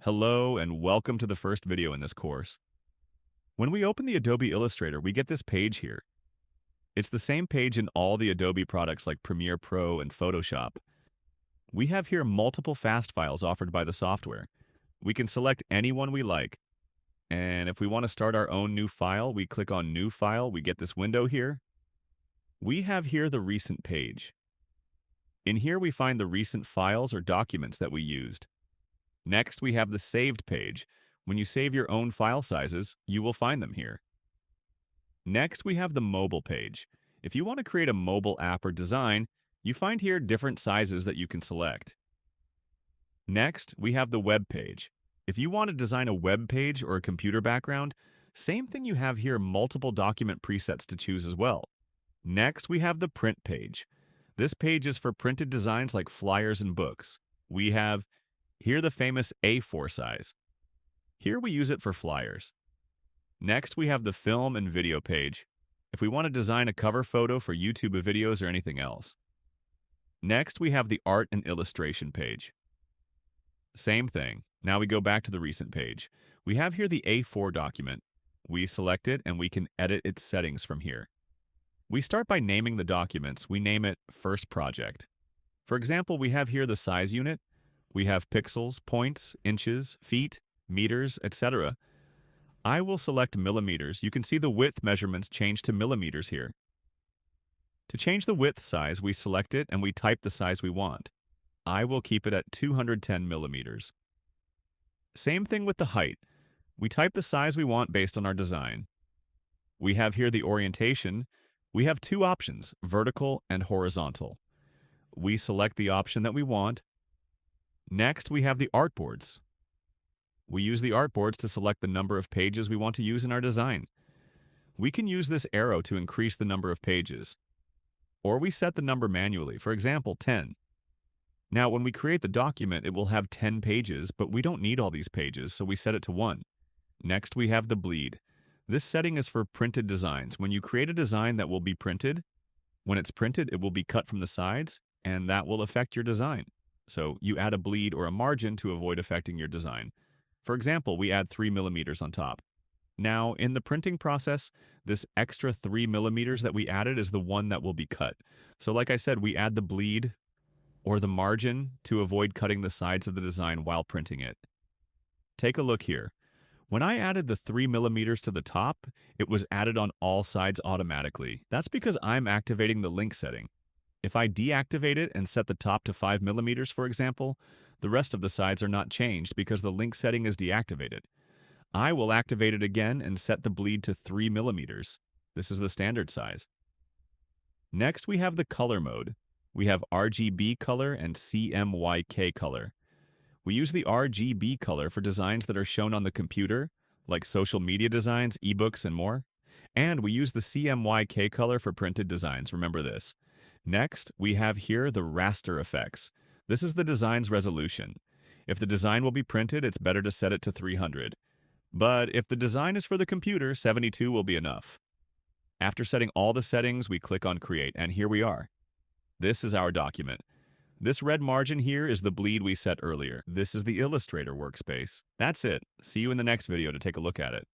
Hello and welcome to the first video in this course. When we open the Adobe Illustrator, we get this page here. It's the same page in all the Adobe products like Premiere Pro and Photoshop. We have here multiple fast files offered by the software. We can select any one we like. And if we want to start our own new file, we click on New File. We get this window here. We have here the Recent page. In here, we find the recent files or documents that we used. Next, we have the Saved page. When you save your own file sizes, you will find them here. Next, we have the Mobile page. If you want to create a mobile app or design, you find here different sizes that you can select. Next, we have the Web page. If you want to design a web page or a computer background, same thing, you have here multiple document presets to choose as well. Next, we have the Print page. This page is for printed designs like flyers and books. We have here the famous A4 size. Here we use it for flyers. Next, we have the Film and Video page, if we want to design a cover photo for YouTube videos or anything else. Next, we have the Art and Illustration page. Same thing. Now we go back to the Recent page. We have here the A4 document. We select it and we can edit its settings from here. We start by naming the documents. We name it First Project. For example, we have here the size unit. We have pixels, points, inches, feet, meters, etc. I will select millimeters. You can see the width measurements change to millimeters here. To change the width size, we select it and we type the size we want. I will keep it at 210 millimeters. Same thing with the height. We type the size we want based on our design. We have here the orientation. We have two options, vertical and horizontal. We select the option that we want. Next, we have the artboards. We use the artboards to select the number of pages we want to use in our design. We can use this arrow to increase the number of pages. Or we set the number manually, for example, 10. Now, when we create the document, it will have 10 pages, but we don't need all these pages, so we set it to 1. Next, we have the bleed. This setting is for printed designs. When you create a design that will be printed, when it's printed, it will be cut from the sides, and that will affect your design. So you add a bleed or a margin to avoid affecting your design. For example, we add 3 millimeters on top. Now, in the printing process, this extra 3 millimeters that we added is the one that will be cut. So like I said, we add the bleed or the margin to avoid cutting the sides of the design while printing it. Take a look here. When I added the 3 millimeters to the top, it was added on all sides automatically. That's because I'm activating the link setting. If I deactivate it and set the top to 5 millimeters, for example, the rest of the sides are not changed because the link setting is deactivated. I will activate it again and set the bleed to 3 millimeters. This is the standard size. Next, we have the color mode. We have RGB color and CMYK color. We use the RGB color for designs that are shown on the computer, like social media designs, ebooks, and more. And we use the CMYK color for printed designs, remember this. Next, we have here the raster effects. This is the design's resolution. If the design will be printed, it's better to set it to 300. But if the design is for the computer, 72 will be enough. After setting all the settings, we click on Create, and here we are. This is our document. This red margin here is the bleed we set earlier. This is the Illustrator workspace. That's it. See you in the next video to take a look at it.